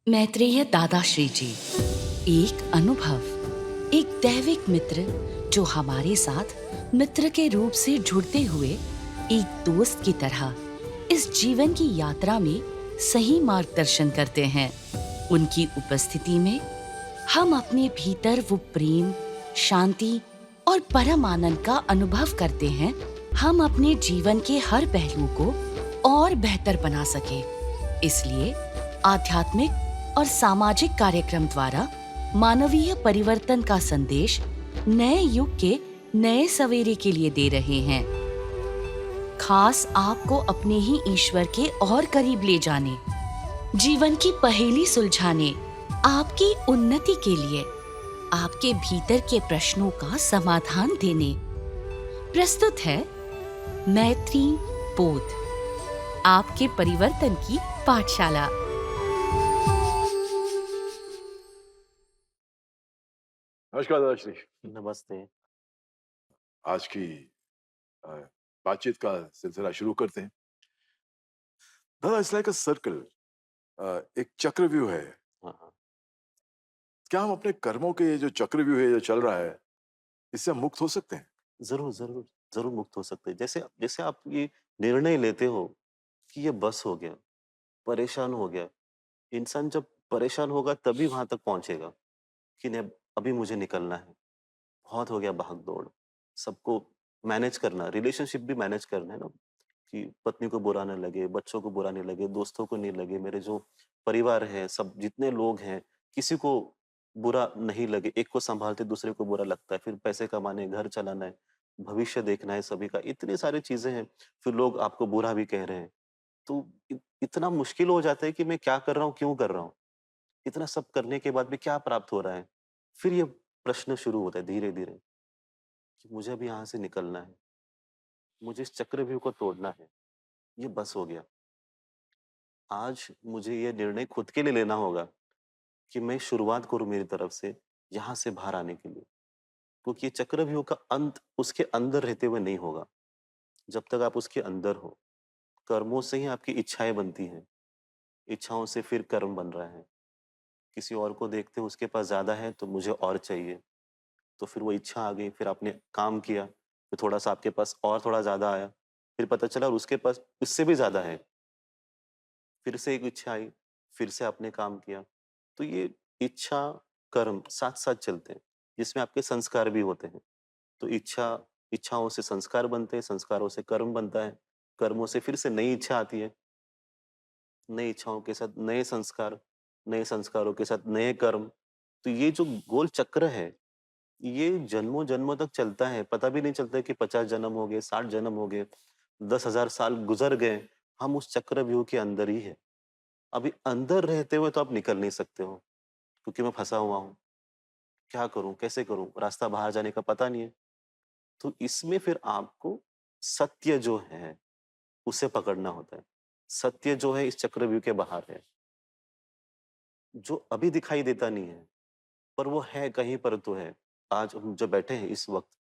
मैत्रेय दादाश्री जी। एक अनुभव। एक दैविक मित्र जो हमारे साथ मित्र के रूप से जुड़ते हुए एक दोस्त की तरह इस जीवन की यात्रा में सही मार्गदर्शन करते हैं। उनकी उपस्थिति में हम अपने भीतर वो प्रेम, शांति और परम आनंद का अनुभव करते हैं। हम अपने जीवन के हर पहलू को और बेहतर बना सके। इसलिए आध्यात्मिक और सामाजिक कार्यक्रम द्वारा मानवीय परिवर्तन का संदेश नए युग के नए सवेरे के लिए दे रहे हैं। खास आपको अपने ही ईश्वर के और करीब ले जाने, जीवन की पहेली सुलझाने, आपकी उन्नति के लिए, आपके भीतर के प्रश्नों का समाधान देने प्रस्तुत है मैत्री बोध, आपके परिवर्तन की पाठशाला। नमस्कार दादाश्री। नमस्ते। आज की अ, बातचीत का सिलसिला शुरू करते हैं। दादा, इट्स लाइक अ सर्कल, एक चक्रव्यूह है। हाँ, हाँ। क्या हम अपने कर्मों के ये जो चक्रव्यूह है जो चल रहा है, इससे हम मुक्त हो सकते हैं? ज़रूर, ज़रूर, ज़रूर मुक्त हो सकते हैं। जैसे जैसे आप ये निर्णय लेते हो कि ये बस हो गया, परेशान हो गया। इंसान जब परेशान होगा तभी वहाँ तक पहुँचेगा कि नहीं, अभी मुझे निकलना है। बहुत हो गया भाग-दौड़। सबको मैनेज करना, रिलेशनशिप भी मैनेज करना है ना, कि पत्नी को बुरा ना लगे, बच्चों को बुरा नहीं लगे, दोस्तों को नहीं लगे, मेरे जो परिवार है, सब जितने लोग हैं, किसी को बुरा नहीं लगे। एक को सँभालते दूसरे को बुरा लगता है, फिर पैसे कमाने, घर चलाना है, भविष्य देखना है सभी का, इतनी सारी चीज़ें हैं, फिर लोग आपको बुरा भी कह रहे हैं। तो इतना मुश्किल हो जाता है कि मैं क्या कर रहा हूँ, क्यों कर रहा हूँ? इतना सब करने के बाद भी क्या प्राप्त हो रहा है? फिर ये प्रश्न शुरू होता है धीरे-धीरे कि मुझे अब यहाँ से निकलना है, मुझे इस चक्रव्यूह को तोड़ना है, ये बस हो गया। आज मुझे ये निर्णय खुद के लिए लेना होगा कि मैं शुरुआत करूँ मेरी तरफ से यहाँ से बाहर आने के लिए। क्योंकि ये चक्रव्यूह का अंत उसके अंदर रहते हुए नहीं होगा। जब तक आप उसके अंदर हो, कर्मों से ही आपकी इच्छाएँ बनती हैं। इच्छाओं से फिर कर्म बन रहा है। किसी और को देखते हो उसके पास ज़्यादा है तो मुझे और चाहिए। तो फिर वो इच्छा आ गई, फिर आपने काम किया, फिर थोड़ा-सा आपके पास और थोड़ा ज़्यादा आया। फिर पता चला और उसके पास उससे भी ज़्यादा है। फिर से एक इच्छा आई, फिर से आपने काम किया। तो ये इच्छा, कर्म साथ-साथ चलते हैं, जिसमें आपके संस्कार भी होते हैं। तो इच्छाओं से संस्कार बनते हैं, संस्कारों से कर्म बनता है, कर्मों से फिर से नई इच्छा आती है, नई इच्छाओं के साथ नए संस्कार, नए संस्कारों के साथ नए कर्म। तो ये जो गोल चक्र है, ये जन्मों-जन्मों तक चलता है। पता भी नहीं चलता है कि 50 जन्म हो गए, 60 जन्म हो गए, 10,000 साल गुज़र गए, हम उस चक्रव्यूह के अंदर ही हैं। अभी अंदर रहते हुए तो आप निकल नहीं सकते हो, क्योंकि मैं फँसा हुआ हूँ। क्या करूँ, कैसे करूँ? रास्ता बाहर जाने का पता नहीं है। तो इसमें फिर आपको सत्य जो है, उसे पकड़ना होता है। सत्य जो है इस चक्रव्यूह के बाहर है, जो अभी दिखाई देता नहीं है, पर वो है कहीं पर तो है। आज हम जो बैठे हैं इस वक़्त,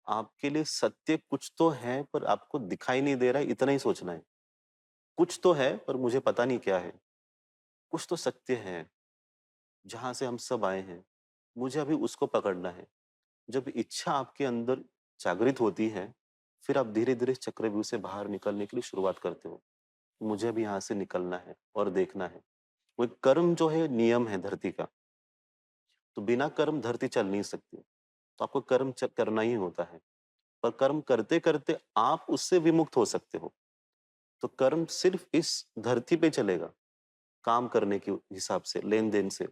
आपके लिए सत्य कुछ तो है पर आपको दिखाई नहीं दे रहा है, इतना ही सोचना है। कुछ तो है पर मुझे पता नहीं क्या है। कुछ तो सत्य है, जहाँ से हम सब आए हैं। मुझे अभी उसको पकड़ना है। जब इच्छा आपके अंदर जागृत होती है, फिर आप धीरे-धीरे इस चक्रव्यूह से बाहर निकलने के लिए शुरुआत करते हो। मुझे अभी यहाँ से निकलना है और देखना है। वो एक कर्म जो है नियम है धरती का, तो बिना कर्म धरती चल नहीं सकती। तो आपको कर्म करना ही होता है। पर कर्म करते-करते आप उससे विमुक्त हो सकते हो। तो कर्म सिर्फ़ इस धरती पे चलेगा, काम करने के हिसाब से, लेन-देन से,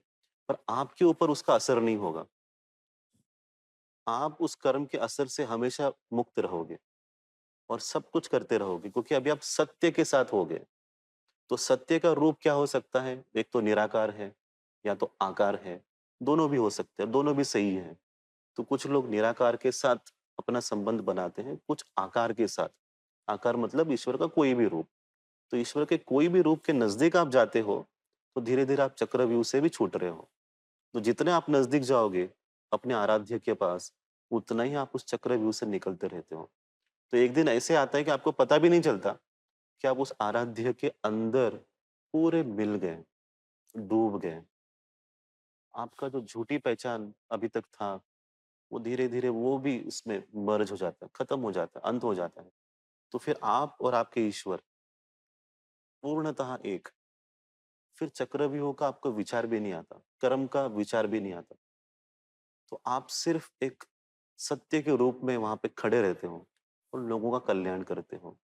पर आपके ऊपर उसका असर नहीं होगा। आप उस कर्म के असर से हमेशा मुक्त रहोगे और सब कुछ करते रहोगे, क्योंकि अभी आप सत्य के साथ हो गए। तो सत्य का रूप क्या हो सकता है? एक तो निराकार है या तो आकार है, दोनों भी हो सकते हैं, दोनों भी सही हैं। तो कुछ लोग निराकार के साथ अपना संबंध बनाते हैं, कुछ आकार के साथ। आकार मतलब ईश्वर का कोई भी रूप। तो ईश्वर के कोई भी रूप के नज़दीक आप जाते हो, तो धीरे-धीरे आप चक्रव्यूह से भी छूट रहे हो। तो जितने आप नज़दीक जाओगे अपने आराध्य के पास, उतना ही आप उस चक्रव्यूह से निकलते रहते हो। तो एक दिन ऐसे आता है कि आपको पता भी नहीं चलता कि आप उस आराध्य के अंदर पूरे मिल गए। डूब गए। आपका जो झूठी पहचान अभी तक था, वो धीरे-धीरे वो भी उसमें मर्ज हो जाता है, खत्म हो जाता है, अंत हो जाता है। तो फिर आप और आपके ईश्वर पूर्णतः एक। फिर चक्रव्यूह का आपको विचार भी नहीं आता, कर्म का विचार भी नहीं आता। तो आप सिर्फ एक सत्य के रूप में वहाँ पे खड़े रहते हो और लोगों का कल्याण करते हो।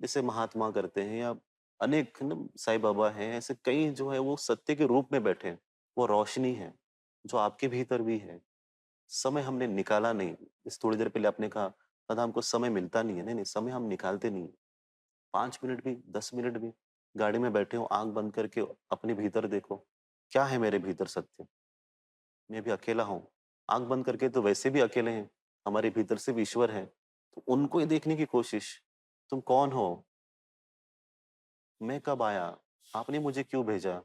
जैसे महात्मा करते हैं या अनेक न साईं बाबा हैं, ऐसे कई जो है वो सत्य के रूप में बैठे हैं। वो रोशनी है, जो आपके भीतर भी है। समय हमने निकाला नहीं। जैसे थोड़ी देर पहले आपने कहा, दादा हमको समय मिलता नहीं है। नहीं-नहीं, समय हम निकालते नहीं हैं। 5 मिनट भी, 10 मिनट भी, गाड़ी में बैठे हो, आँख बंद करके अपने भीतर देखो, क्या है मेरे भीतर सत्य? मैं भी अकेला हूँ। आँख बंद करके तो वैसे भी अकेले हैं, हमारे भीतर से भी ईश्वर है। तो उनको ही देखने की कोशिश, तुम कौन हो? मैं कब आया? आपने मुझे क्यों भेजा?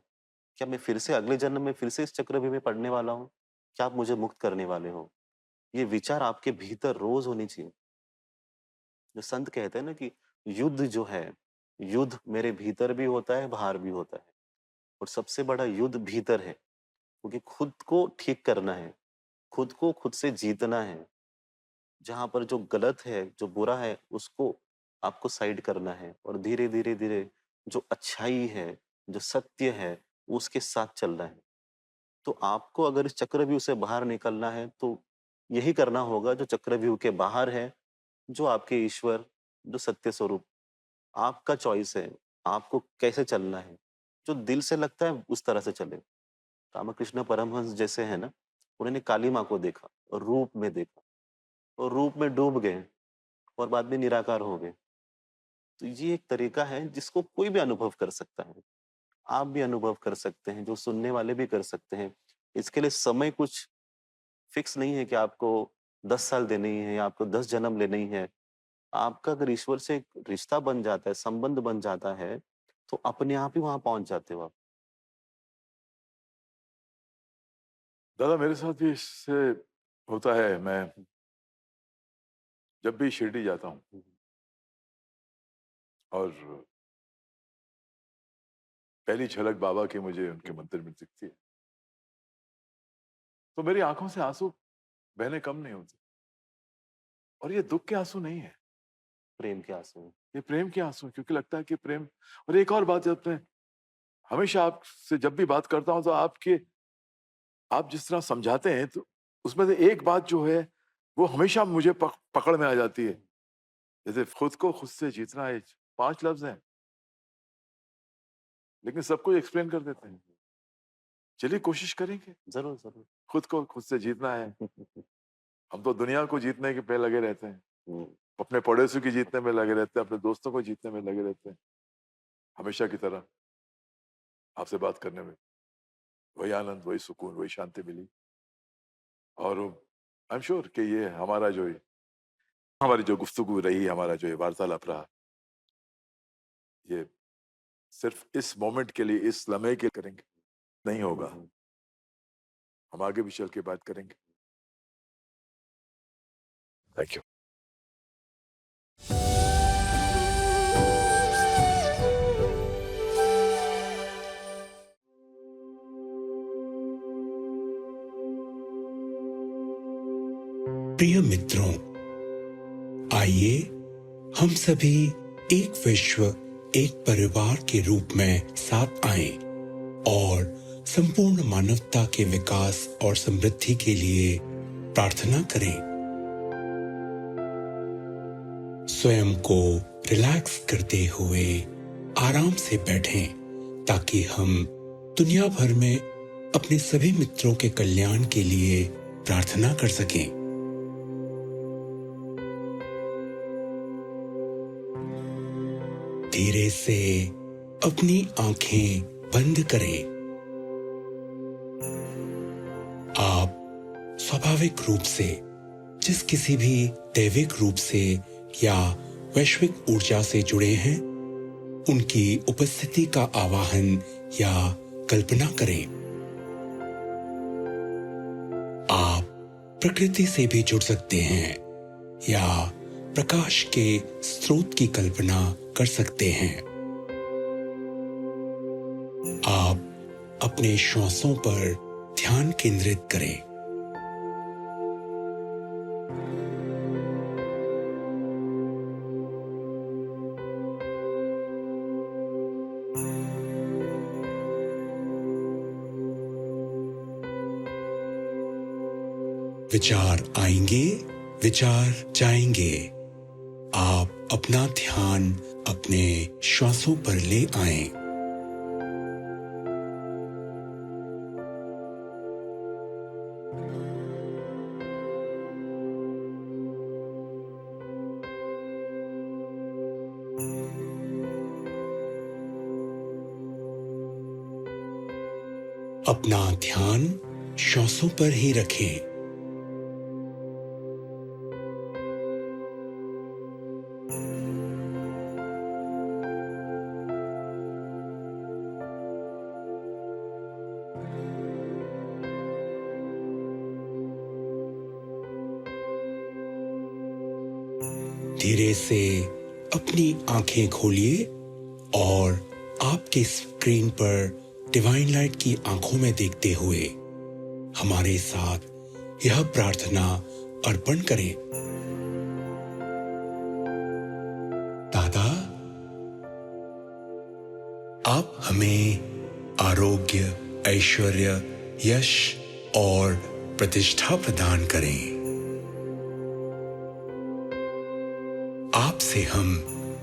क्या मैं फिर से अगले जन्म में फिर से इस चक्रव्यूह में पड़ने वाला हूँ? क्या आप मुझे मुक्त करने वाले हो? ये विचार आपके भीतर रोज़ होनी चाहिए। जो संत कहते हैं ना कि युद्ध जो है, युद्ध मेरे भीतर भी होता है, बाहर भी होता है और सबसे बड़ा युद्ध भीतर है, क्योंकि खुद को ठीक करना है, खुद को खुद से जीतना है। जहाँ पर जो गलत है, जो बुरा है, उसको आपको साइड करना है और धीरे-धीरे, धीरे जो अच्छाई है, जो सत्य है, उसके साथ चलना है। तो आपको अगर इस चक्रव्यूह से बाहर निकलना है, तो यही करना होगा जो चक्रव्यूह के बाहर है, जो आपके ईश्वर, जो सत्य स्वरूप। आपका चॉइस है, आपको कैसे चलना है। जो दिल से लगता है, उस तरह से चलें। रामकृष्ण परमहंस जैसे हैं ना, उन्होंने काली माँ को देखा और रूप में देखा और रूप में डूब गए और बाद में निराकार हो गए। तो ये एक तरीका है जिसको कोई भी अनुभव कर सकता है। आप भी अनुभव कर सकते हैं, जो सुनने वाले भी कर सकते हैं। इसके लिए समय कुछ फिक्स नहीं है कि आपको 10 साल देने ही है या आपको 10 जन्म लेने ही है। आपका अगर ईश्वर से एक रिश्ता बन जाता है, संबंध बन जाता है, तो अपने आप ही वहाँ पहुँच जाते हो आप। दादा मेरे साथ भी इससे होता है। मैं जब भी शिरडी जाता हूँ और पहली झलक बाबा की मुझे उनके मंदिर में दिखती है, तो मेरी आंखों से आंसू बहने कम नहीं होते। और ये दुख के आंसू नहीं है, प्रेम के आंसू। ये प्रेम के आंसू हैं, क्योंकि लगता है कि प्रेम। और एक और बात, जब मैं हमेशा आपसे जब भी बात करता हूं तो आप जिस तरह समझाते हैं, तो उसमें से एक बात जो है वो हमेशा मुझे पकड़ में आ जाती है। जैसे खुद को खुद से जीतना है, 5 लफ्ज हैं, लेकिन सब कुछ एक्सप्लेन कर देते हैं। चलिए कोशिश करेंगे। ज़रूर, ज़रूर। खुद को खुद से जीतना है। हम तो दुनिया को जीतने के पे लगे रहते हैं, हुँ, अपने पड़ोसी की जीतने में लगे रहते हैं, अपने दोस्तों को जीतने में लगे रहते हैं। हमेशा की तरह आपसे बात करने में वही आनंद, वही सुकून, वही शांति मिली। और आई एम श्योर कि ये हमारी जो गुफ्तगू रही, हमारा जो ये वार्तालाप रहा, ये सिर्फ इस मोमेंट के लिए, इस लम्हे के लिए करेंगे नहीं हुँ, होगा। हुँ। हम आगे भी चल के बात करेंगे। Thank you. प्रिय मित्रों, आइए हम सभी एक विश्व, एक परिवार के रूप में साथ आएं और संपूर्ण मानवता के विकास और समृद्धि के लिए प्रार्थना करें। स्वयं को रिलैक्स करते हुए आराम से बैठें ताकि हम दुनिया भर में अपने सभी मित्रों के कल्याण के लिए प्रार्थना कर सकें। धीरे से अपनी आंखें बंद करें। आप स्वाभाविक रूप से जिस किसी भी दैविक रूप से या वैश्विक ऊर्जा से जुड़े हैं, उनकी उपस्थिति का आवाहन या कल्पना करें। आप प्रकृति से भी जुड़ सकते हैं या प्रकाश के स्रोत की कल्पना कर सकते हैं। आप अपने श्वासों पर ध्यान केंद्रित करें। विचार आएंगे, विचार जाएंगे। आप अपना ध्यान अपने श्वासों पर ले आएं। अपना ध्यान श्वासों पर ही रखें। धीरे से अपनी आंखें खोलिए और आपके स्क्रीन पर डिवाइन लाइट की आंखों में देखते हुए हमारे साथ यह प्रार्थना अर्पण करें। दादा, आप हमें आरोग्य, ऐश्वर्य, यश और प्रतिष्ठा प्रदान करें। आपसे हम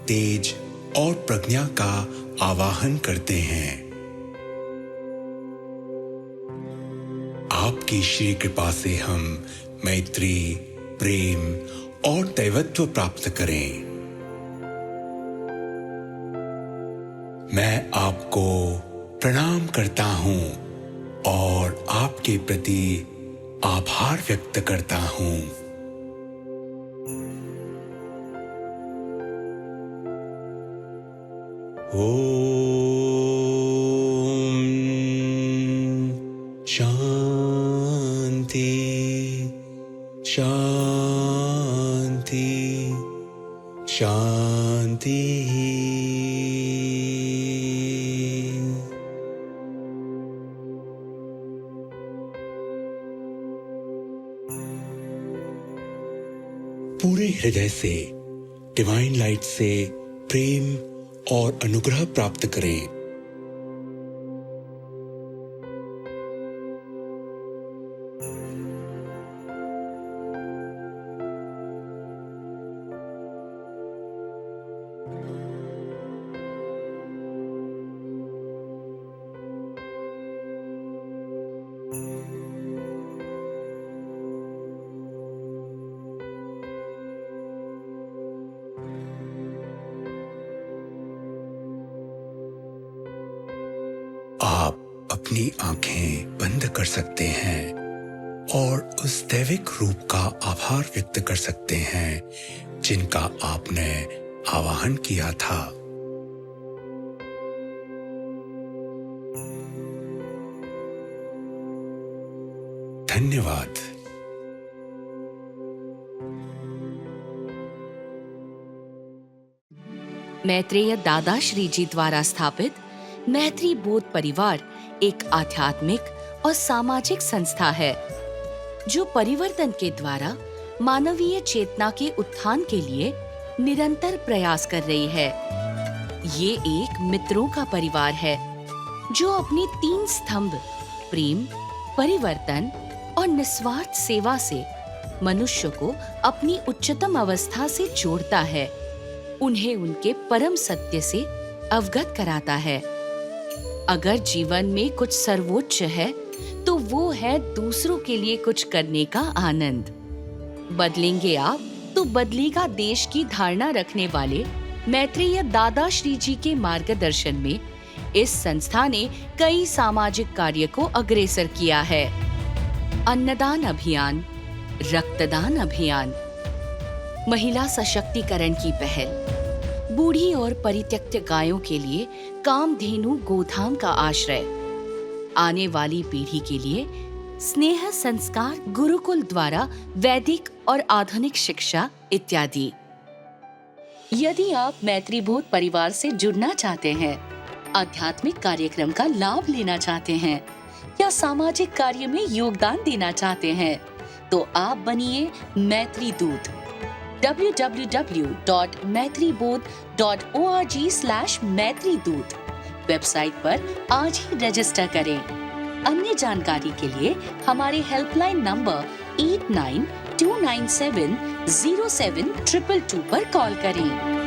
तेज और प्रज्ञा का आवाहन करते हैं। आपकी श्री कृपा से हम मैत्री, प्रेम और दैवत्व प्राप्त करें। मैं आपको प्रणाम करता हूं और आपके प्रति आभार व्यक्त करता हूं। ओम शांति शांति शांति। पूरे हृदय से डिवाइन लाइट से प्रेम और अनुग्रह प्राप्त करें। आप अपनी आंखें बंद कर सकते हैं और उस दैविक रूप का आभार व्यक्त कर सकते हैं जिनका आपने आवाहन किया था। धन्यवाद। मैत्रेय दादा श्री जी द्वारा स्थापित मैत्री बोध परिवार एक आध्यात्मिक और सामाजिक संस्था है जो परिवर्तन के द्वारा मानवीय चेतना के उत्थान के लिए निरंतर प्रयास कर रही है। ये एक मित्रों का परिवार है जो अपनी 3 स्तंभ प्रेम, परिवर्तन और निस्वार्थ सेवा से मनुष्य को अपनी उच्चतम अवस्था से जोड़ता है, उन्हें उनके परम सत्य से अवगत कराता है। अगर जीवन में कुछ सर्वोच्च है तो वो है दूसरों के लिए कुछ करने का आनंद। बदलेंगे आप तो बदलेगा देश की धारणा रखने वाले मैत्रेय दादा श्री जी के मार्गदर्शन में इस संस्था ने कई सामाजिक कार्य को अग्रसर किया है। अन्नदान अभियान, रक्तदान अभियान, महिला सशक्तिकरण की पहल, बूढ़ी और परित्यक्त गायों के लिए कामधेनु गोधाम का आश्रय, आने वाली पीढ़ी के लिए स्नेह संस्कार गुरुकुल द्वारा वैदिक और आधुनिक शिक्षा इत्यादि। यदि आप मैत्री बोध परिवार से जुड़ना चाहते हैं, आध्यात्मिक कार्यक्रम का लाभ लेना चाहते हैं या सामाजिक कार्य में योगदान देना चाहते हैं तो आप बनिए मैत्री दूत। www.maitribodh.org/मैत्रीदूत वेबसाइट पर आज ही रजिस्टर करें। अन्य जानकारी के लिए हमारे हेल्पलाइन नंबर 8929707222 पर कॉल करें।